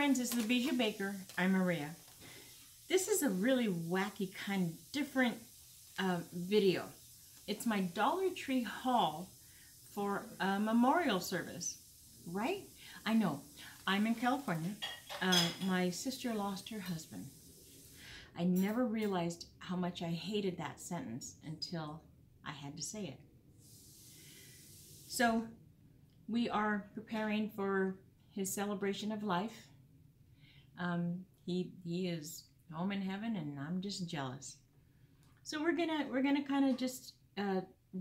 friends, this is the Bijou Baker. I'm Maria. This is a really wacky, kind of different video. It's my Dollar Tree haul for a memorial service, right? I know, I'm in California. My sister lost her husband. I never realized how much I hated that sentence until I had to say it. So we are preparing for his celebration of life. He is home in heaven, and I'm just jealous. So we're gonna kind of just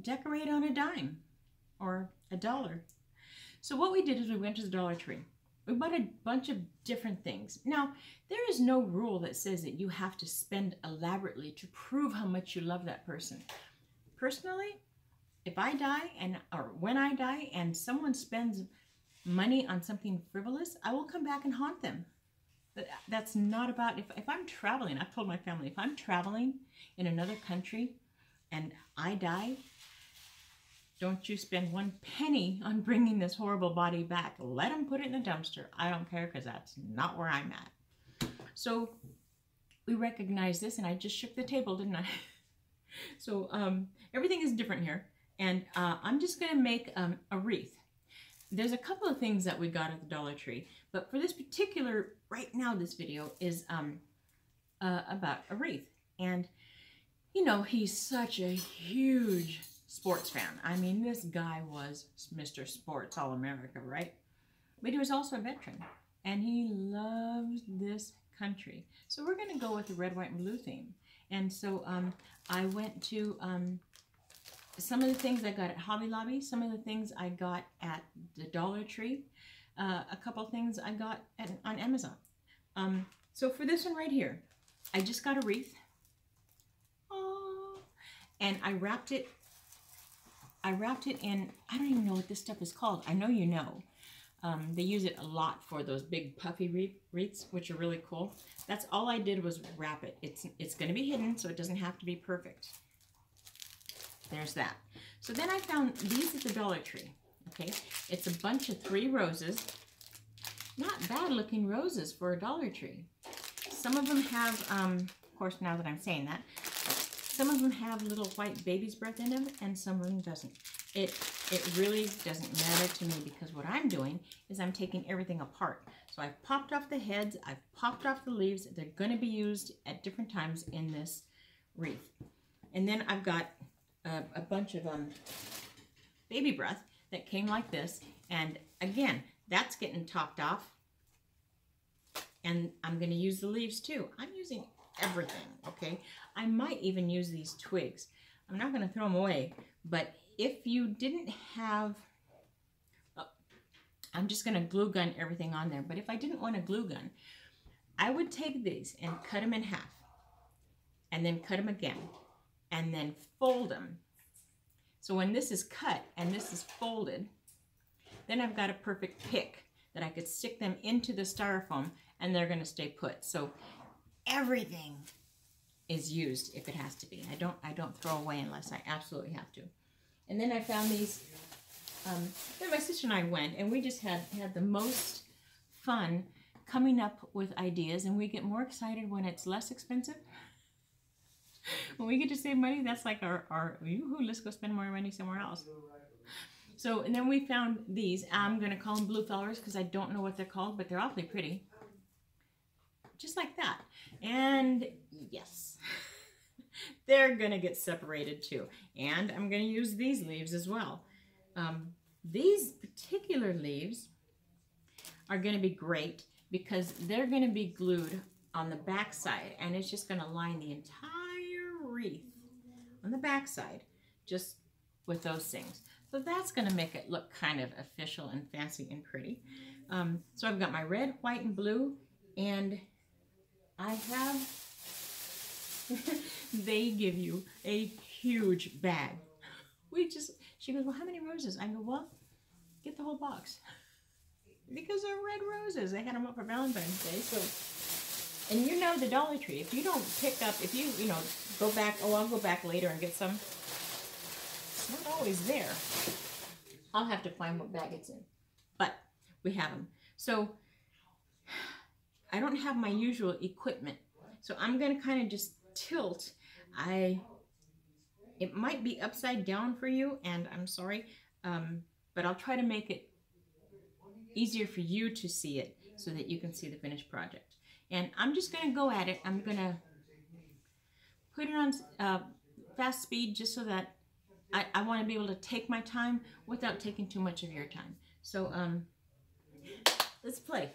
decorate on a dime or a dollar. So what we did is we went to the Dollar Tree. We bought a bunch of different things. Now, there is no rule that says that you have to spend elaborately to prove how much you love that person. Personally, if I die or when I die and someone spends money on something frivolous, I will come back and haunt them. But that's not about, if I'm traveling, I've told my family, if I'm traveling in another country and I die, don't you spend one penny on bringing this horrible body back. Let them put it in the dumpster. I don't care, because that's not where I'm at. So we recognize this, and I just shook the table, didn't I? So everything is different here. And I'm just going to make a wreath. There's a couple of things that we got at the Dollar Tree, but for this particular, right now, this video is about a wreath. And, you know, he's such a huge sports fan. I mean, this guy was Mr. Sports All-America, right? But he was also a veteran, and he loves this country. So we're going to go with the red, white, and blue theme. And so I went to some of the things I got at Hobby Lobby, some of the things I got at the Dollar Tree, a couple things I got on Amazon. So for this one right here, I just got a wreath. Oh, and I wrapped it in, I don't even know what this stuff is called. I know you know. They use it a lot for those big puffy wreaths, which are really cool. That's all I did was wrap it. It's going to be hidden, so it doesn't have to be perfect. There's that. So then I found these at the Dollar Tree. Okay, it's a bunch of 3 roses. Not bad looking roses for a Dollar Tree. Some of them have, of course, now that I'm saying that, some of them have little white baby's breath in them, and some of them doesn't. It really doesn't matter to me, because what I'm doing is I'm taking everything apart. So I've popped off the heads, I've popped off the leaves. They're going to be used at different times in this wreath. And then I've got a bunch of baby breath that came like this, and again, that's getting topped off, and I'm going to use the leaves too. I'm using everything, okay? I might even use these twigs. I'm not going to throw them away, but if you didn't have, I'm just going to glue gun everything on there, but if I didn't want a glue gun, I would take these and cut them in half, and then cut them again, and then fold them. So when this is cut and this is folded, then I've got a perfect pick that I could stick them into the styrofoam, and they're going to stay put. So everything is used if it has to be. I don't throw away unless I absolutely have to. And then I found these. Then my sister and I went, and we just had the most fun coming up with ideas, and we get more excited when it's less expensive. When we get to save money, that's like our yoo-hoo, let's go spend more money somewhere else. So, and then we found these. I'm going to call them blue flowers because I don't know what they're called, but they're awfully pretty. Just like that. And yes, they're going to get separated too. And I'm going to use these leaves as well. These particular leaves are going to be great because they're going to be glued on the back side, and it's just going to line the entire wreath on the back side just with those things. So that's going to make it look kind of official and fancy and pretty. So I've got my red, white, and blue, and I have, they give you a huge bag. She goes, well, how many roses? I go, well, get the whole box. Because they're red roses. They had them up for Valentine's Day. So, and you know the Dollar Tree, if you don't pick up, if you know, go back, oh, I'll go back later and get some. It's not always there. I'll have to find what bag it's in. But we have them. So I don't have my usual equipment. So I'm going to kind of just tilt. It might be upside down for you, and I'm sorry, but I'll try to make it easier for you to see it so that you can see the finished project. And I'm just going to go at it. I'm going to put it on fast speed just so that I want to be able to take my time without taking too much of your time. So let's play.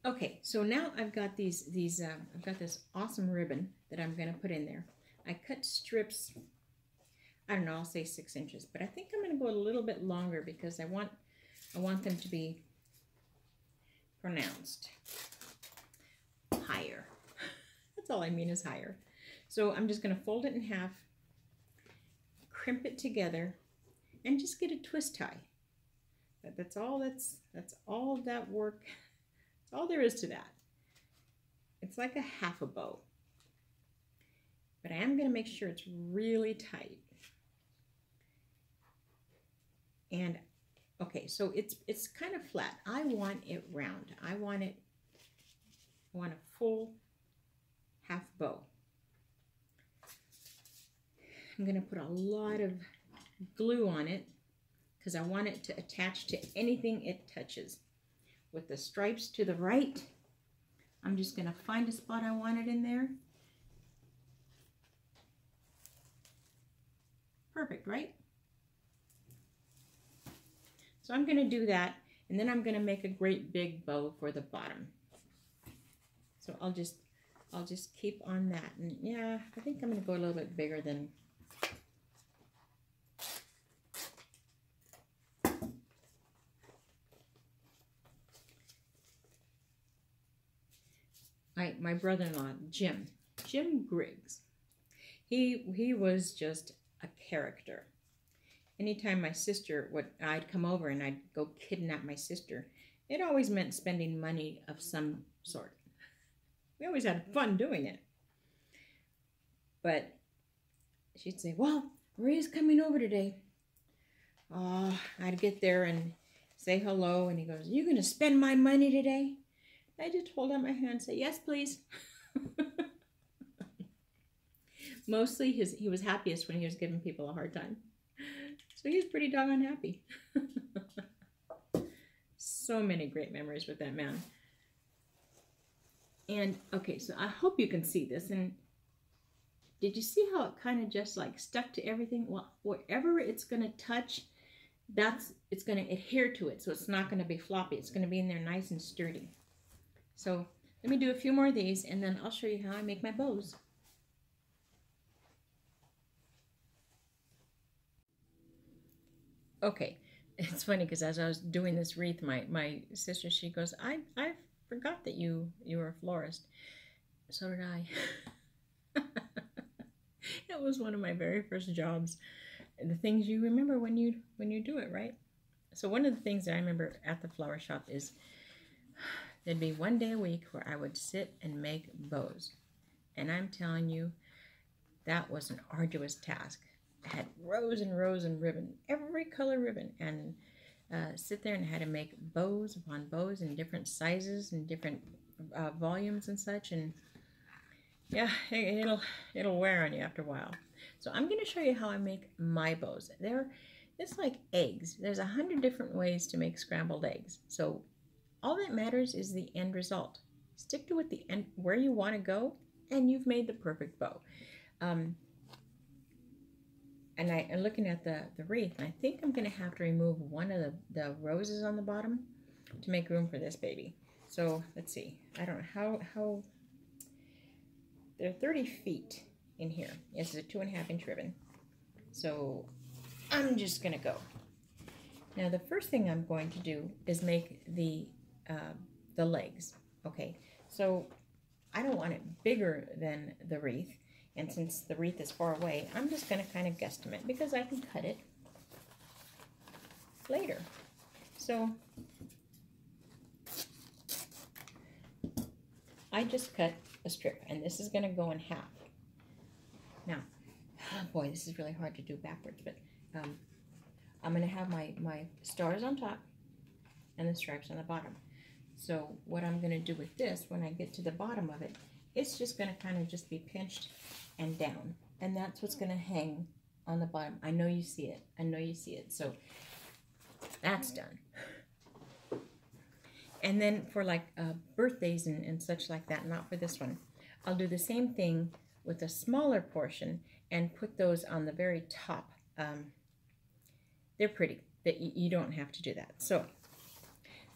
Okay, so now I've got I've got this awesome ribbon that I'm going to put in there. I cut strips, I don't know, I'll say 6 inches, but I think I'm going to go a little bit longer because I want them to be pronounced higher. That's all I mean is higher. So I'm just going to fold it in half, crimp it together, and just get a twist tie. That's all that work. That's all there is to that. It's like a half a bow. But I am going to make sure it's really tight. And okay, so it's kind of flat. I want it round. I want a full half bow. I'm going to put a lot of glue on it because I want it to attach to anything it touches. With the stripes to the right, I'm just going to find a spot I want it in there. Perfect, right? So I'm going to do that, and then I'm going to make a great big bow for the bottom. So I'll just keep on that. And yeah, I think I'm going to go a little bit bigger than my brother-in-law, Jim Griggs. He was just a character. Anytime my sister I'd come over and I'd go kidnap my sister, it always meant spending money of some sort. We always had fun doing it. But she'd say, well, Maria's coming over today. Oh, I'd get there and say hello, and he goes, you gonna spend my money today? I just hold out my hand and say, yes, please. Mostly he was happiest when he was giving people a hard time. So he's pretty doggone happy. So many great memories with that man. And okay, so I hope you can see this. And did you see how it kind of just like stuck to everything? Well, wherever it's going to touch, it's going to adhere to it. So it's not going to be floppy. It's going to be in there nice and sturdy. So let me do a few more of these, and then I'll show you how I make my bows. Okay, it's funny because as I was doing this wreath, my sister, she goes, I forgot that you were a florist. So did I. It was one of my very first jobs. And the things you remember when you do it, right? So one of the things that I remember at the flower shop is there'd be one day a week where I would sit and make bows. And I'm telling you, that was an arduous task. I had rows and rows of ribbon, every color ribbon, and sit there and had to make bows upon bows in different sizes and different volumes and such. And Yeah, it'll wear on you after a while. So I'm going to show you how I make my bows. It's like eggs. There's 100 different ways to make scrambled eggs. So all that matters is the end result. Stick to it the end where you want to go, and you've made the perfect bow. And I'm looking at the wreath, and I think I'm going to have to remove one of the roses on the bottom to make room for this baby. So let's see. I don't know how they're 30 feet in here. This is a 2.5-inch ribbon. So I'm just going to go. Now the first thing I'm going to do is make the legs. Okay, so I don't want it bigger than the wreath. And since the wreath is far away, I'm just going to kind of guesstimate because I can cut it later. So I just cut a strip, and this is going to go in half. Now, oh boy, this is really hard to do backwards, but I'm going to have my stars on top and the stripes on the bottom. So what I'm going to do with this, when I get to the bottom of it, it's just going to kind of just be pinched and down. And that's what's going to hang on the bottom. I know you see it. I know you see it. So that's done. And then for like birthdays and such like that, not for this one, I'll do the same thing with a smaller portion and put those on the very top. They're pretty. That you don't have to do that. So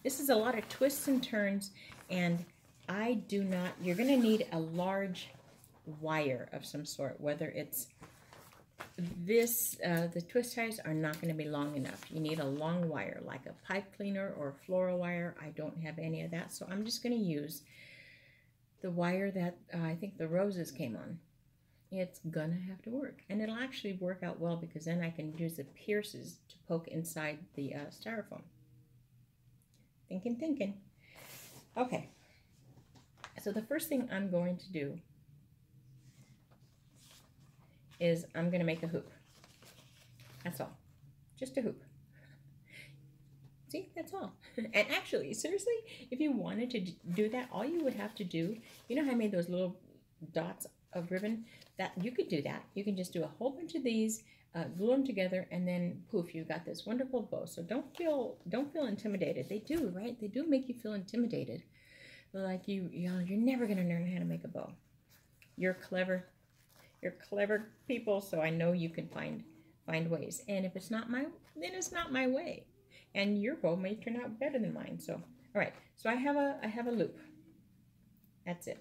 this is a lot of twists and turns, and I do not, you're going to need a large wire of some sort, whether it's this, the twist ties are not going to be long enough. You need a long wire, like a pipe cleaner or a floral wire. I don't have any of that, so I'm just going to use the wire that I think the roses came on. It's gonna have to work, and it'll actually work out well because then I can use the pierces to poke inside the styrofoam. Thinking. Okay, so the first thing I'm going to do is I'm going to make a hoop. That's all. Just a hoop. See, that's all. And actually, seriously, if you wanted to do that, all you would have to do, you know how I made those little dots of ribbon? That you could do that. You can just do a whole bunch of these, glue them together, and then poof, you've got this wonderful bow. So don't feel intimidated. They do, right? They do make you feel intimidated. Like you're never gonna learn how to make a bow. You're clever. You're clever people, so I know you can find ways. And if it's not then it's not my way. And your bow may turn out better than mine. So, all right. So I have a loop. That's it.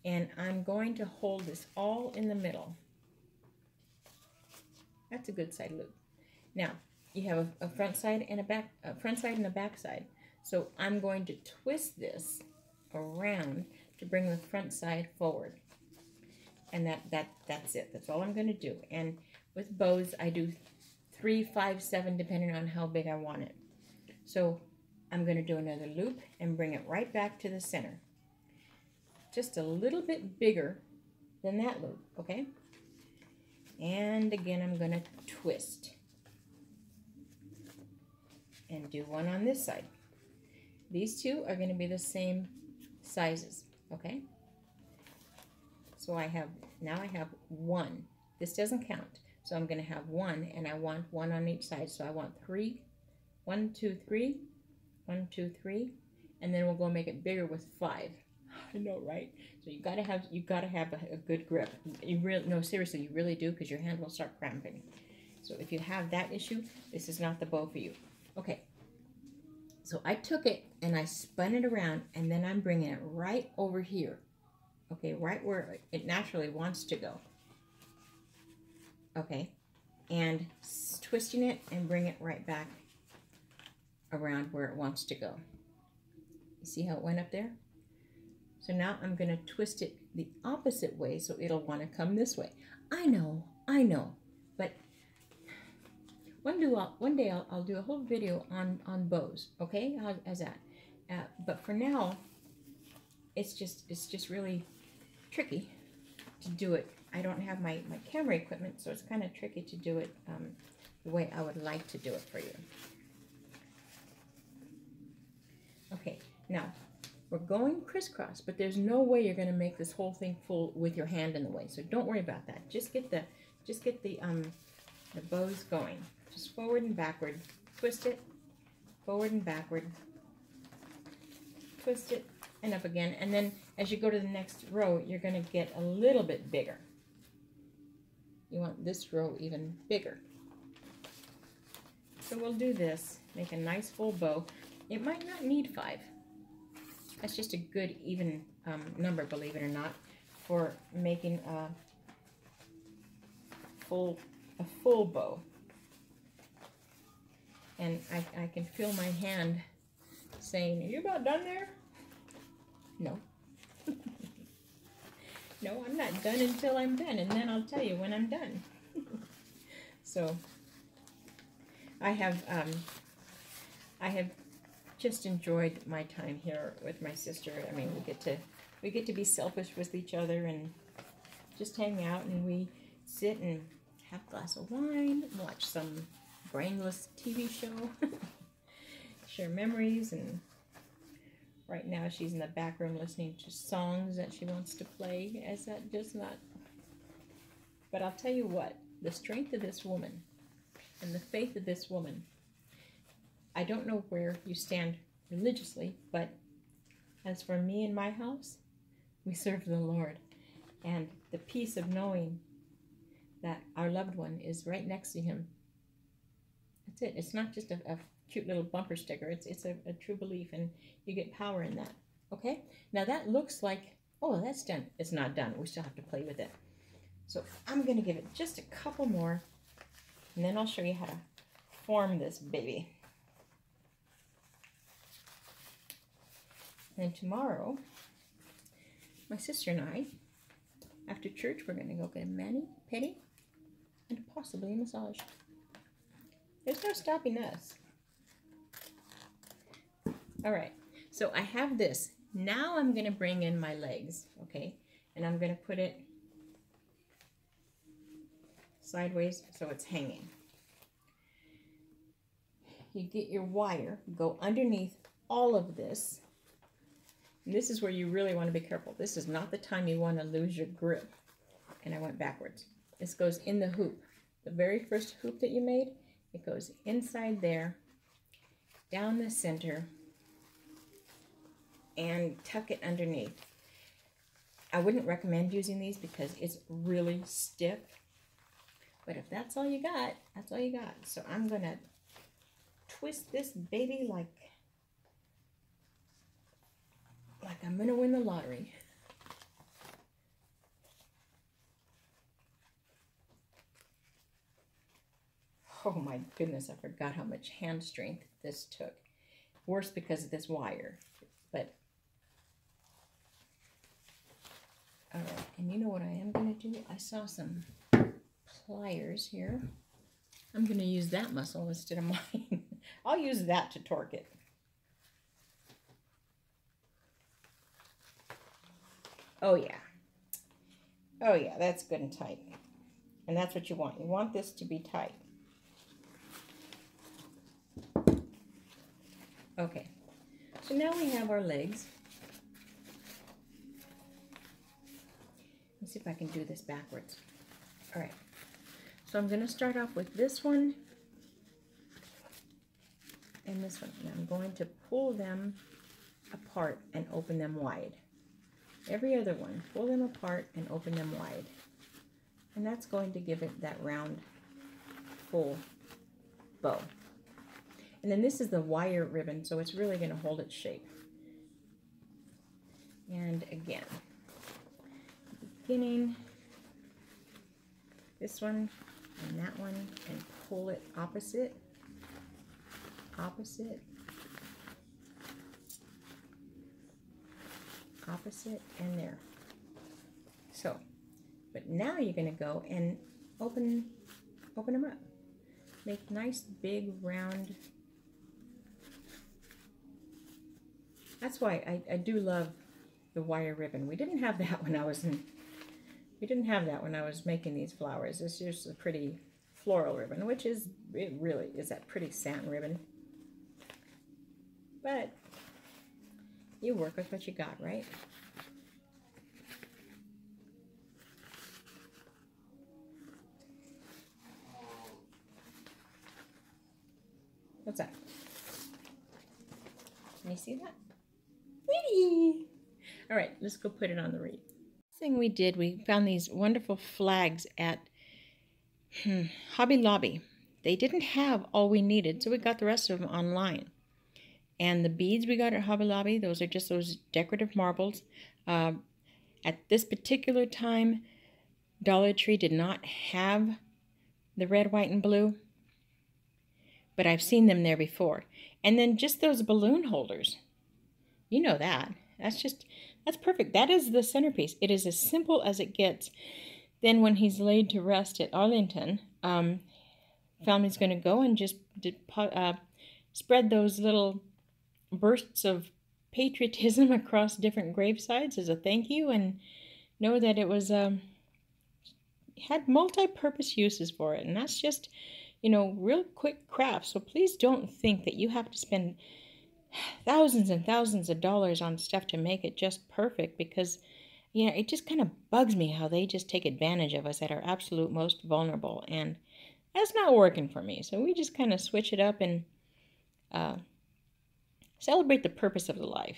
And I'm going to hold this all in the middle. That's a good side loop. Now, you have a front side and a front side and a back side. So I'm going to twist this around to bring the front side forward. And that's it. That's all I'm going to do. And with bows, I do 3, 5, 7, depending on how big I want it. So I'm going to do another loop and bring it right back to the center. Just a little bit bigger than that loop, okay? And again, I'm going to twist and do one on this side. These two are going to be the same sizes, okay? So now I have one. This doesn't count. So I'm going to have one, and I want one on each side. So I want 3, 1, 2, 3, 1, 2, 3, and then we'll go make it bigger with 5. I know, right? So you gotta have a good grip. No, seriously, you really do, because your hand will start cramping. So if you have that issue, this is not the bow for you. Okay. So I took it and I spun it around, and then I'm bringing it right over here. Okay, right where it naturally wants to go. Okay, and twisting it and bring it right back around where it wants to go. You see how it went up there? So now I'm going to twist it the opposite way, so it'll want to come this way. I know, but one day I'll do a whole video on bows, okay? How's that? But for now, it's just really tricky to do it. I don't have my camera equipment, so it's kind of tricky to do it the way I would like to do it for you. Okay, now We're going crisscross, but there's no way you're going to make this whole thing full with your hand in the way. So don't worry about that. Just get the bows going. Just forward and backward. Twist it. Forward and backward. Twist it and up again. And then as you go to the next row, you're going to get a little bit bigger. You want this row even bigger. So we'll do this. Make a nice full bow. It might not need 5. That's just a good even number, believe it or not, for making a full bow. And I can feel my hand saying, "Are you about done there?" No. No, I'm not done until I'm done, and then I'll tell you when I'm done. So I have just enjoyed my time here with my sister. I mean, we get to be selfish with each other and just hang out, and we sit and have a glass of wine, watch some brainless TV show, share memories. And right now she's in the back room listening to songs that she wants to play. Is that just not? But I'll tell you what, the strength of this woman and the faith of this woman, I don't know where you stand religiously, but as for me and my house, we serve the Lord. And the peace of knowing that our loved one is right next to him. That's it. It's not just a cute little bumper sticker. It's a true belief, and you get power in that. Okay? Now that looks like, oh, that's done. It's not done. We still have to play with it. So I'm going to give it just a couple more, and then I'll show you how to form this baby. And tomorrow, my sister and I, after church, we're going to go get a mani-pedi and possibly a massage. There's no stopping us. All right, so I have this. Now I'm going to bring in my legs, okay? And I'm going to put it sideways so it's hanging. You get your wire, go underneath all of this. And this is where you really want to be careful. This is not the time you want to lose your grip. And I went backwards. This goes in the hoop. The very first hoop that you made, it goes inside there, down the center, and tuck it underneath. I wouldn't recommend using these because it's really stiff. But if that's all you got, that's all you got. So I'm going to twist this baby like I'm going to win the lottery. Oh my goodness, I forgot how much hand strength this took. Worse because of this wire. But, all right, and you know what I am going to do? I saw some pliers here. I'm going to use that muscle instead of mine. I'll use that to torque it. Oh yeah. Oh yeah, that's good and tight. And that's what you want. You want this to be tight. Okay. So now we have our legs. Let's see if I can do this backwards. All right. So I'm going to start off with this one and this one. And I'm going to pull them apart and open them wide. Every other one, pull them apart and open them wide. And that's going to give it that round, full bow. And then this is the wire ribbon, so it's really going to hold its shape. And again, beginning, this one and that one, and pull it opposite, opposite, opposite, and there. So, but now you're going to go and open them up. Make nice big round. That's why I do love the wire ribbon. We didn't have that when I was making these flowers. It's just a pretty floral ribbon, which is, it really is that pretty satin ribbon. But You work with what you got, right? What's that? Can you see that? Pretty! All right, let's go put it on the wreath. Thing we did, we found these wonderful flags at Hobby Lobby. They didn't have all we needed, so we got the rest of them online. And the beads we got at Hobby Lobby, those are just those decorative marbles. At this particular time, Dollar Tree did not have the red, white, and blue, but I've seen them there before. And then just those balloon holders. You know that. That's perfect. That is the centerpiece. It is as simple as it gets. Then when he's laid to rest at Arlington, family's going to go and just spread those little bursts of patriotism across different gravesides as a thank you, and know that it was had multi-purpose uses for it. And that's just, you know, real quick craft. So please don't think that you have to spend thousands and thousands of dollars on stuff to make it just perfect, because, you know, it just kind of bugs me how they just take advantage of us at our absolute most vulnerable, and that's not working for me. So we just kind of switch it up and celebrate the purpose of the life.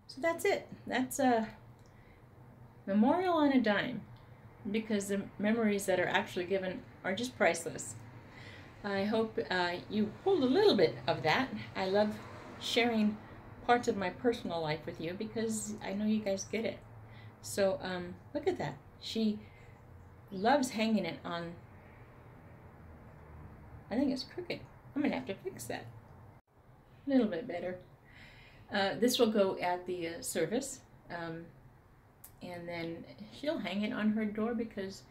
So that's it. That's a memorial on a dime, because the memories that are actually given are just priceless. I hope you pulled a little bit of that. I love sharing parts of my personal life with you because I know you guys get it. So look at that. She loves hanging it on. I think it's crooked. I'm gonna have to fix that. A little bit better. This will go at the service, and then she'll hang it on her door, because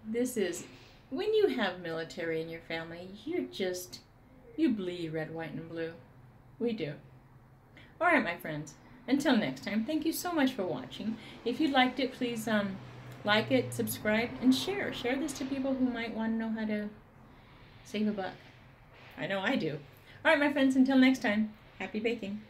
this is, when you have military in your family, you bleed red, white, and blue. We do. All right, my friends. Until next time, thank you so much for watching. If you liked it, please like it, subscribe, and share. Share this to people who might want to know how to save a buck. I know I do. All right, my friends, until next time, happy baking.